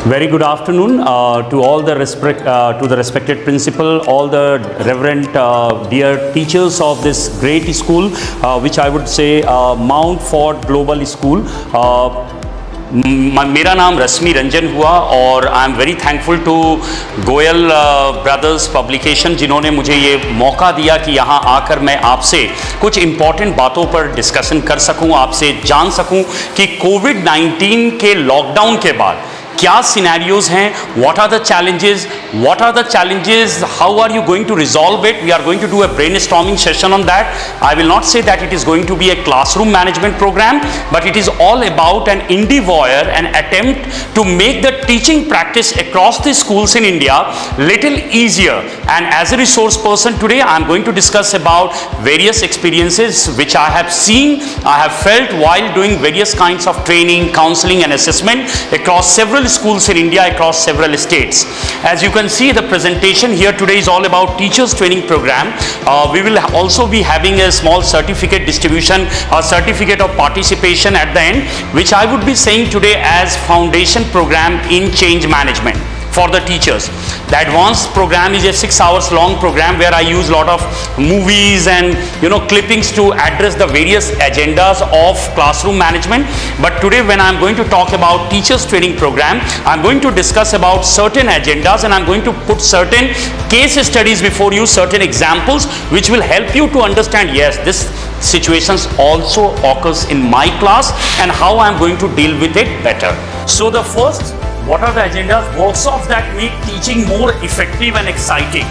Very good afternoon to all the respected principal, all the reverend dear teachers of this great school, which I would say Mount Ford Global School. मेरा नाम रश्मि रंजन हुआ और I am very thankful to Goyal Brothers Publication, जिन्होंने मुझे ये मौका दिया कि यहाँ आकर मैं आपसे कुछ इम्पॉर्टेंट बातों पर डिस्कशन कर सकूँ, आपसे जान सकूँ कि कोविड-19 के लॉकडाउन के बाद क्या सिनेरियोज हैं, what are the challenges, how are you going to resolve it. We are going to do a brainstorming session on that. I will not say that it is going to be a classroom management program, but it is all about an endeavor, an attempt to make the teaching practice across the schools in India little easier. And as a resource person today, I am going to discuss about various experiences which I have seen, I have felt while doing various kinds of training, counseling and assessment across several schools in India, across several states. As you can see, the presentation here today is all about teachers training program. We will also be having a small certificate distribution, a certificate of participation at the end, which I would be saying today as foundation program in change management for the teachers. The advanced program is a 6 hours long program where I use a lot of movies and clippings to address the various agendas of classroom management. But today when I'm going to talk about teachers training program, I'm going to discuss about certain agendas and I'm going to put certain case studies before you, certain examples which will help you to understand, yes, this situations also occurs in my class and how I'm going to deal with it better. So the first, what are the agendas? Workshops that make teaching more effective and exciting.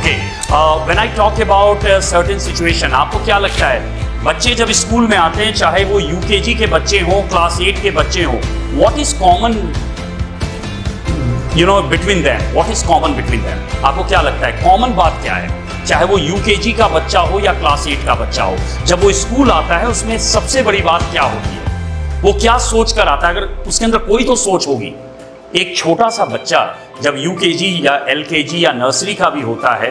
Okay, when I talk about a certain situation, आपको क्या लगता है बच्चे जब school में आते हैं, चाहे वो यूकेजी के बच्चे हों, क्लास 8 के बच्चे हों, what is common between them? What is common between them? आपको क्या लगता है कॉमन बात क्या है? चाहे वो यूकेजी का बच्चा हो या क्लास 8 का बच्चा हो, जब वो स्कूल आता है उसमें सबसे बड़ी बात क्या होती है? वो क्या सोच कर आता है? अगर उसके अंदर कोई तो सोच होगी। एक छोटा सा बच्चा जब यूकेजी या एलकेजी या नर्सरी का भी होता है,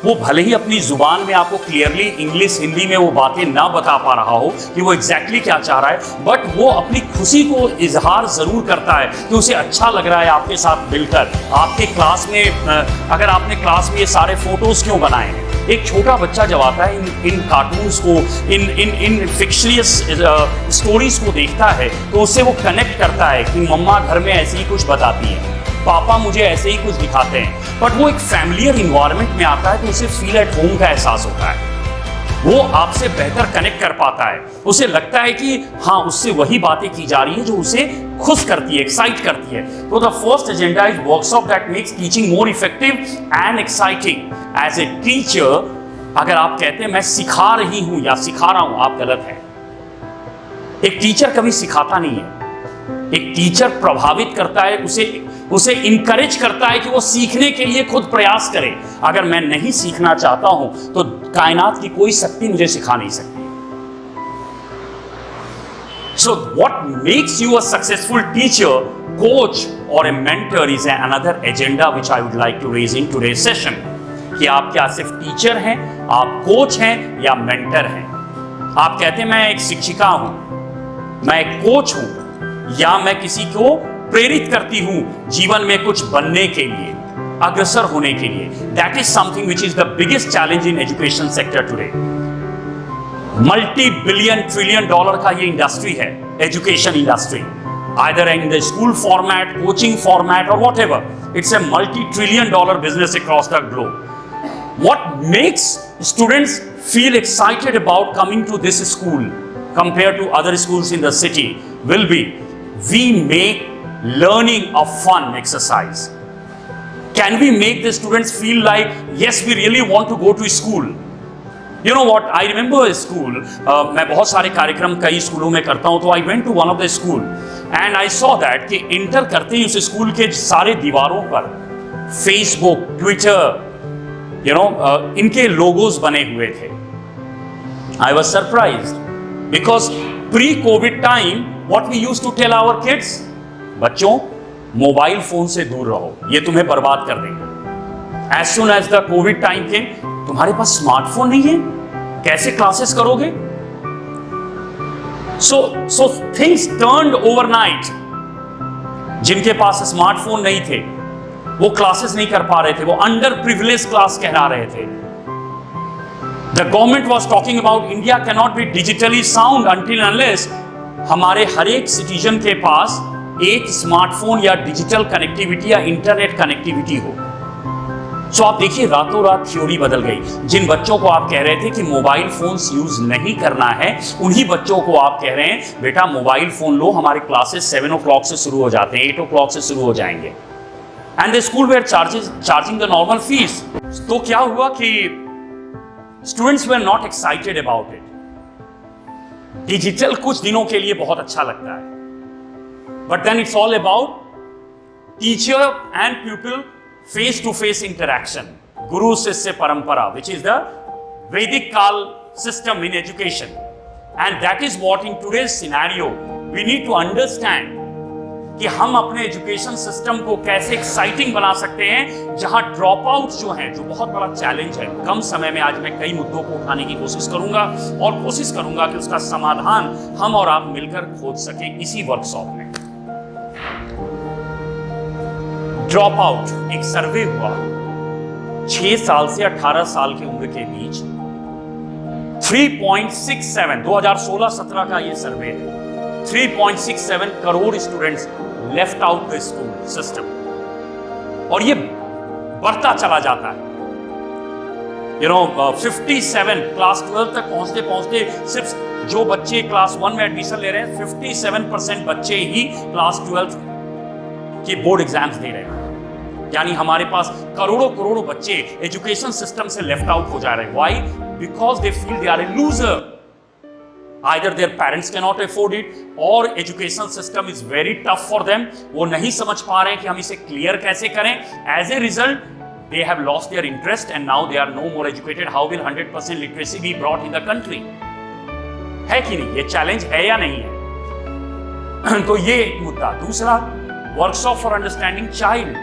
वो भले ही अपनी जुबान में आपको क्लियरली इंग्लिश हिंदी में वो बातें ना बता पा रहा हो कि वो एग्जैक्टली क्या चाह रहा है, बट वो अपनी खुशी को इजहार जरूर करता है कि उसे अच्छा लग रहा है आपके साथ मिलकर। आपके क्लास में अगर आपने क्लास में ये सारे फोटोज क्यों बनाए हैं, एक छोटा बच्चा जब आता है इन कार्टून्स को, इन फिक्शनियस स्टोरीज को देखता है तो उससे वो कनेक्ट करता है कि मम्मा घर में ऐसे ही कुछ बताती है, पापा मुझे ऐसे ही कुछ दिखाते हैं। बट वो एक फैमिलियर इन्वायरमेंट में आता है तो उसे फील एट होम का एहसास होता है, वो आपसे बेहतर कनेक्ट कर पाता है, उसे लगता है कि हाँ, उससे वही बातें की जा रही है जो उसे खुश करती है, एक्साइट करती है। तो the first agenda is workshop that makes teaching more effective and exciting. As a teacher अगर आप कहते हैं मैं सिखा रही हूं या सिखा रहा हूं, आप गलत है। एक टीचर कभी सिखाता नहीं है, एक टीचर प्रभावित करता है, उसे इंकरेज करता है कि वो सीखने के लिए खुद प्रयास करे। अगर मैं नहीं सीखना चाहता हूं तो कायनात की कोई शक्ति मुझे सिखा नहीं सकती। So what makes you a successful teacher, coach or a mentor is another agenda which I would like to raise in today's session. कि आप क्या सिर्फ टीचर हैं, आप कोच हैं या मेंटर हैं? आप कहते हैं मैं एक शिक्षिका हूं, मैं एक कोच हूं, या मैं किसी को प्रेरित करती हूं जीवन में कुछ बनने के लिए, अग्रसर होने के लिए। That is something which is the biggest challenge in education sector today. Multi billion trillion dollar का ये इंडस्ट्री है, education industry, either in the school format, coaching format और whatever. It's a multi trillion dollar business across the globe. What makes students feel excited about coming to this school compared to other schools in the city will be, we make learning a fun exercise. Can we make the students feel like, yes, we really want to go to school? You know what, I remember a school, मैं बहुत सारे कार्यक्रम कई स्कूलों में करता हूँ, तो I went to one of the school and I saw that कि इंटर करते ही उस स्कूल के सारे दीवारों पर Facebook, Twitter, इनके लोगोज बने हुए थे। I was surprised because pre-COVID time, what we used to tell our kids, बच्चों मोबाइल फोन से दूर रहो, ये तुम्हें बर्बाद कर देंगे। As soon as the COVID time came, तुम्हारे पास स्मार्टफोन नहीं है, कैसे क्लासेस करोगे? So things turned overnight. जिनके पास स्मार्टफोन नहीं थे, वो क्लासेस नहीं कर पा रहे थे, वो अंडर प्रिविलेज क्लास कहला रहे थे। The government was talking about India can not be digitally sound until unless हमारे हर एक सिटीजन के पास एक स्मार्टफोन या डिजिटल कनेक्टिविटी या इंटरनेट कनेक्टिविटी हो। सो आप देखिए, रातों रात थ्योरी बदल गई। जिन बच्चों को आप कह रहे थे कि मोबाइल फोन्स यूज नहीं करना है, उन्हीं बच्चों को आप कह रहे हैं बेटा मोबाइल फोन लो, हमारे क्लासेस 7 o'clock से शुरू हो जाते हैं, 8 o'clock से शुरू हो जाएंगे। And the school were charging the normal fees. तो क्या हुआ कि students were not excited about it. Digital कुछ दिनों के लिए बहुत अच्छा लगता है, but then it's all about teacher and people face to face interaction, गुरु शिष्य परंपरा, which is the Vedic Kal system in education, and that is what in today's scenario we need to understand कि हम अपने education system को कैसे exciting बना सकते हैं, जहां ड्रॉप आउट जो है, जो बहुत बड़ा चैलेंज है। कम समय में आज मैं कई मुद्दों को उठाने की कोशिश करूंगा और कोशिश करूंगा कि उसका समाधान हम और आप मिलकर खोज सकें इसी वर्कशॉप में। ड्रॉप आउट एक सर्वे हुआ 6 साल से 18 साल की उम्र के बीच, 3.67 2016-17 का ये सर्वे है, 3.67 crore students left out the school system, और ये बढ़ता चला जाता है। 57 क्लास 12 तक पहुंचते पहुंचते सिर्फ जो बच्चे क्लास 1 में एडमिशन ले रहे हैं, 57% बच्चे ही क्लास 12 के बोर्ड एग्जाम्स दे रहे हैं। यानी हमारे पास करोड़ों करोड़ों बच्चे एजुकेशन सिस्टम से लेफ्ट आउट हो जा रहे हैं। Why? Because they feel they are a loser. Either their parents cannot afford it or education system is very tough for them. वो नहीं समझ पा रहे हैं कि हम इसे क्लियर कैसे करें। As a result, they have lost their interest and now they are no more educated. How will 100% literacy be brought in the country? है कि नहीं? ये चैलेंज है या नहीं है? तो ये एक मुद्दा। दूसरा, वर्कशॉप फॉर अंडरस्टैंडिंग चाइल्ड।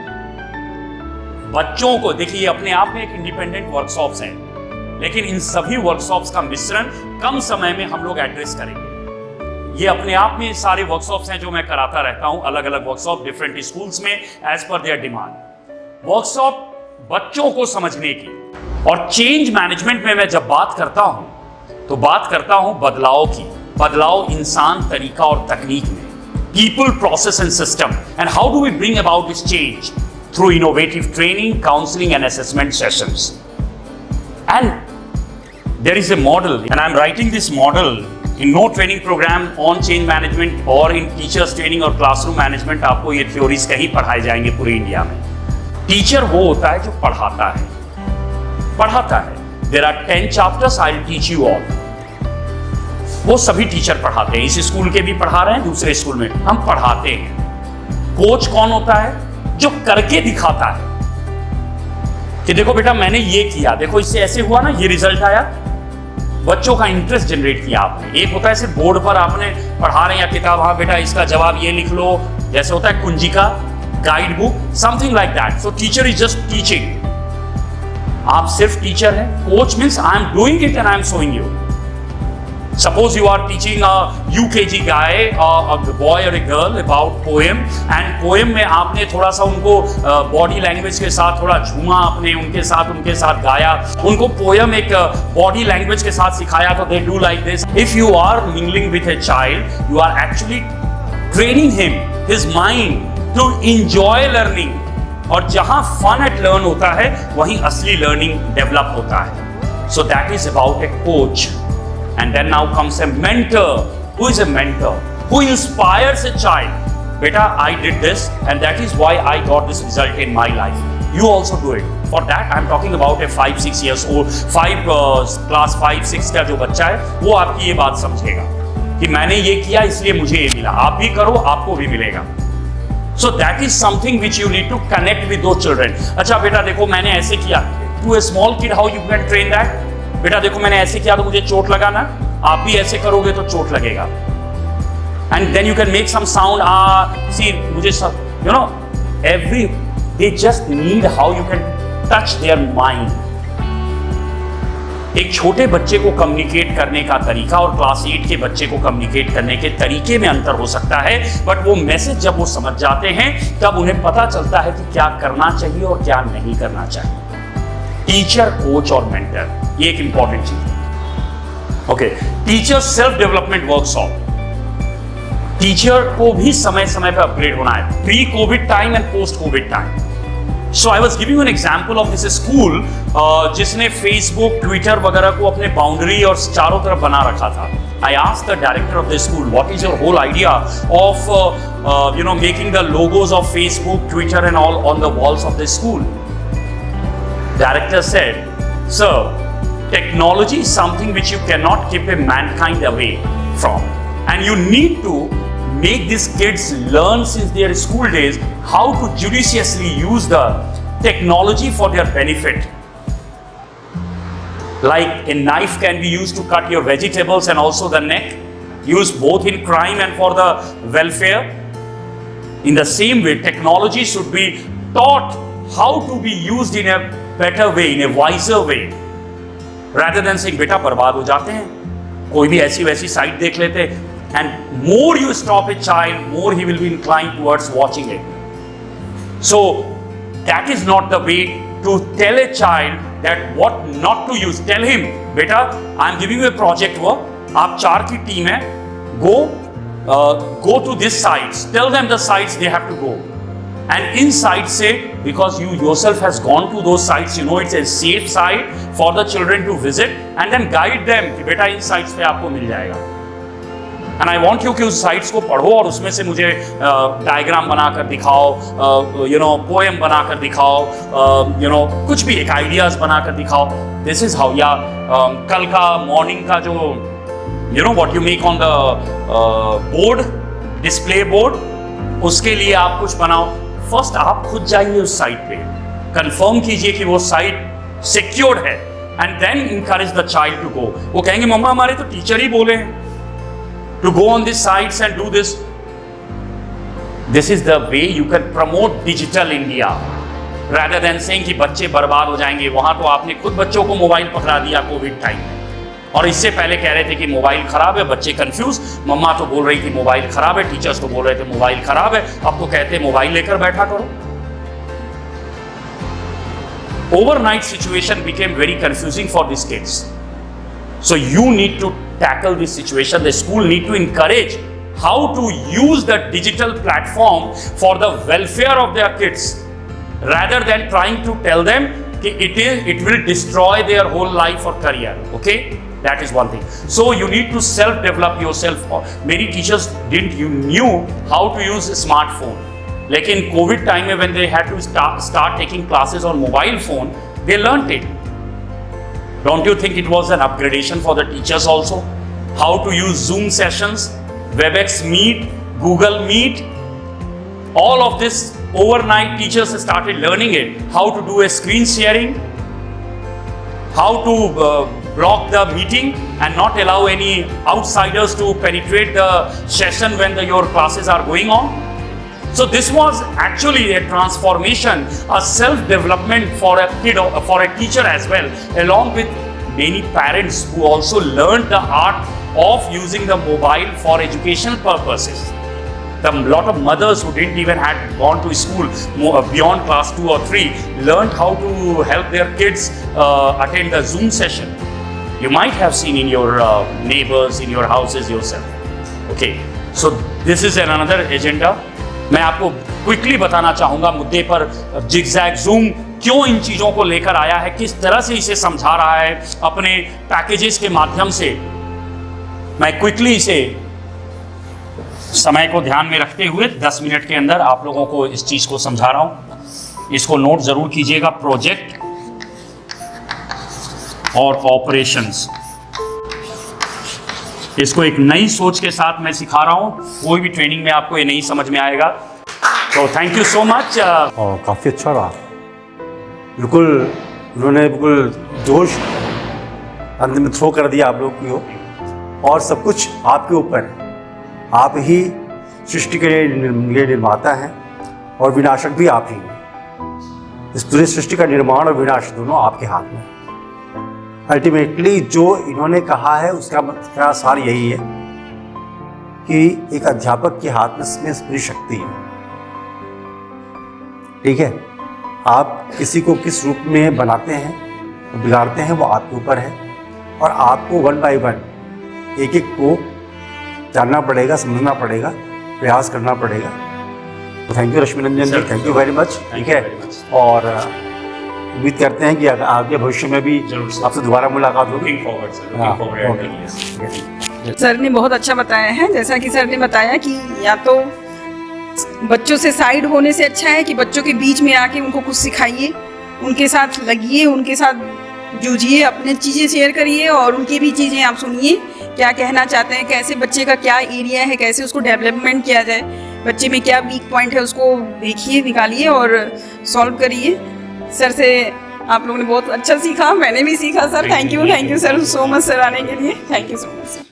बच्चों को देखिए, अपने आप में एक इंडिपेंडेंट वर्कशॉप्स हैं, लेकिन इन सभी वर्कशॉप्स का मिश्रण कम समय में हम लोग एड्रेस करेंगे। ये अपने आप में सारे वर्कशॉप्स हैं जो मैं कराता रहता हूं, अलग अलग वर्कशॉप डिफरेंट स्कूल्स में as per their demand. Workshop बच्चों को समझने की, और चेंज मैनेजमेंट में मैं जब बात करता हूं तो बात करता हूं बदलाव की। बदलाव इंसान, तरीका और तकनीक में, people, process and system, and how do we bring about this change through innovative training, counselling and assessment sessions. And there is a model, and I'm writing this model in no training program on change management or in teachers training और classroom management। आपको ये theories कहीं पढ़ाए जाएंगे पूरी India में। Teacher वो होता है जो पढ़ाता है। There are 10 chapters, I'll teach you all। वो सभी टीचर पढ़ाते हैं, इस स्कूल के भी पढ़ा रहे हैं, दूसरे स्कूल में हम पढ़ाते हैं। कोच कौन होता है? जो करके दिखाता है कि देखो बेटा मैंने ये किया, देखो इससे ऐसे हुआ ना, ये रिजल्ट आया। बच्चों का इंटरेस्ट जनरेट किया आपने। एक होता है सिर्फ बोर्ड पर आपने पढ़ा रहे हैं या किताब, हाँ बेटा इसका जवाब ये लिख लो, जैसे होता है कुंजिका, guide book, something like that. So teacher is just teaching. आप सिर्फ टीचर हैं। Coach means I am doing it and I am showing you. Suppose you are teaching a UKG guy, a boy or a girl about poem, and poem में आपने थोड़ा सा उनको body language के साथ थोड़ा झूमा, आपने उनके साथ गाया, उनको पोएम एक बॉडी लैंग्वेज के साथ सिखाया, तो they do like this. If you are mingling with a child, you are actually training him, his mind to enjoy learning. और जहाँ fun at learn होता है, वहीं असली learning develop होता है. So that is about a coach. And then now comes a mentor. Who is a mentor? Who inspires a child? Beta, I did this and that is why I got this result in my life. You also do it. For that, I'm talking about a 5-6 years old, class 5-6 का जो बच्चा है, वो आपकी ये बात समझेगा कि मैंने ये किया इसलिए मुझे ये मिला। आप भी करो, आपको भी मिलेगा। So that is something which you need to connect with those children. अच्छा बेटा देखो मैंने ऐसे किया। To a small kid, how you can train that? बेटा देखो मैंने ऐसे किया तो मुझे चोट लगा ना, आप भी ऐसे करोगे तो चोट लगेगा। And then you can make some sound, see मुझे सब, you know, every they just need how you can touch their mind. एक छोटे बच्चे को कम्युनिकेट करने का तरीका और क्लास 8 के बच्चे को कम्युनिकेट करने के तरीके में अंतर हो सकता है, बट वो मैसेज जब वो समझ जाते हैं तब उन्हें पता चलता है कि क्या करना चाहिए और क्या नहीं करना चाहिए। टीचर, कोच और मेंटर, ये एक इंपॉर्टेंट चीज है। Okay, teacher self development workshop. Teacher को भी समय समय पर अपग्रेड होना है, pre Covid time and post Covid time. So I was giving you an example of this school जिसने Facebook, Twitter वगैरह को अपने बाउंड्री और चारों तरफ बना रखा था। I asked the director of the school, what is your whole idea of making the logos of Facebook, Twitter and all on the walls of the school? Director said, sir, technology is something which you cannot keep a mankind away from, and you need to make these kids learn since their school days how to judiciously use the technology for their benefit. Like a knife can be used to cut your vegetables and also the neck, used both in crime and for the welfare. In the same way, technology should be taught how to be used in a better way, in a wiser way, rather than saying बेटा बर्बाद हो जाते हैं, कोई भी ऐसी वैसी site देख लेते, and more you stop a child, more he will be inclined towards watching it. So that is not the way to tell a child that what not to use. Tell him, beta, I am giving you a project work, आप 4 की team है, go to this sites, tell them the sites they have to go, and in sites say, because you yourself has gone to those sites, you know it's a safe site for the children to visit, and then guide them कि बेटा इन sites पे आपको मिल जाएगा। And I want you कि उस sites को पढ़ो और उसमें से मुझे डायग्राम बनाकर दिखाओ, पोएम बनाकर दिखाओ, कुछ भी एक आइडियाज बनाकर दिखाओ। This is how. या कल का मॉर्निंग का जो what you make on the board, display board, उसके लिए आप कुछ बनाओ। फर्स्ट आप खुद जाइए उस साइट पे, कंफर्म कीजिए कि वो साइट सिक्योर्ड है, and then encourage the child to go. वो कहेंगे मम्मा हमारे तो टीचर ही बोले हैं to go on these sites and do this. This is the way you can promote digital India, rather than saying कि बच्चे बर्बाद हो जाएंगे। वहाँ तो आपने खुद बच्चों को मोबाइल पकड़ा दिया कोविड टाइम में, और इससे पहले कह रहे थे कि मोबाइल खराब है, बच्चे कंफ्यूज, मम्मा तो बोल रही थी मोबाइल खराब है, टीचर्स तो बोल रहे थे मोबाइल खराब है, अब तो कहते हैं मोबाइल लेकर बैठा करो। Overnight situation became very confusing for these kids. So you need to tackle this situation. The school need to encourage how to use the digital platform for the welfare of their kids, rather than trying to tell them that it will destroy their whole life or career. Okay, that is one thing. So you need to self-develop yourself. Many teachers knew how to use a smartphone. Lekin COVID time when they had to start taking classes on mobile phone, they learnt it. Don't you think it was an upgradation for the teachers also? How to use Zoom sessions, WebEx Meet, Google Meet, all of this overnight teachers started learning it. How to do a screen sharing, how to block the meeting and not allow any outsiders to penetrate the session when your classes are going on. So this was actually a transformation, a self-development for a kid, for a teacher as well, along with many parents who also learned the art of using the mobile for educational purposes. A lot of mothers who didn't even had gone to school beyond class 2 or 3 learned how to help their kids attend the Zoom session. You might have seen in your neighbors, in your houses yourself. Okay, so this is another agenda. मैं आपको quickly बताना चाहूंगा मुद्दे पर, zigzag zoom क्यों इन चीज़ों को लेकर आया है, किस तरह से इसे समझा रहा है अपने पैकेजेस के माध्यम से। मैं क्विकली इसे समय को ध्यान में रखते हुए 10 मिनट के अंदर आप लोगों को इस चीज़ को समझा रहा हूँ। इसको नोट ज़रूर कीजिएगा। प्रोजेक्ट और ऑपरेशंस, इसको एक नई सोच के साथ मैं सिखा रहा हूँ। कोई भी ट्रेनिंग में आपको ये नहीं समझ में आएगा। तो थैंक यू सो मच। और काफ़ी अच्छा रहा, बिल्कुल उन्होंने बिल्कुल जोश अंत में थ्रो कर दिया आप लोग को, और सब कुछ आपके ऊपर है। आप ही सृष्टि के निर्माता हैं और विनाशक भी आप ही हैं। इस पूरी सृष्टि का निर्माण और विनाश दोनों आपके हाथ में। अल्टीमेटली जो इन्होंने कहा है उसका सार यही है कि एक अध्यापक के हाथ में पूरी शक्ति है। ठीक है, आप किसी को किस रूप में बनाते हैं, बिगाड़ते हैं, वो आपके ऊपर है और आपको वन बाय वन एक एक को जानना पड़ेगा, समझना पड़ेगा, प्रयास करना पड़ेगा। तो thank you Rashmi Ranjan ji, thank you very much. ठीक है, और उम्मीद करते हैं कि आगे भविष्य में भी आपसे दोबारा मुलाकात होगी। सर ने बहुत अच्छा बताया है। जैसा कि सर ने बताया कि या तो बच्चों से साइड होने से अच्छा है कि बच्चों के बीच में आके उनको कुछ सिखाइए, उनके साथ लगिए, उनके साथ जूझिए, अपने चीज़ें शेयर करिए और उनकी भी चीज़ें आप सुनिए, क्या कहना चाहते हैं, कैसे बच्चे का क्या एरिया है, कैसे उसको डेवलपमेंट किया जाए, बच्चे में क्या वीक पॉइंट है उसको देखिए, निकालिए और सॉल्व करिए। सर से आप लोगों ने बहुत अच्छा सीखा, मैंने भी सीखा sir. Thank you sir so much sir आने के लिए। Thank you so much sir.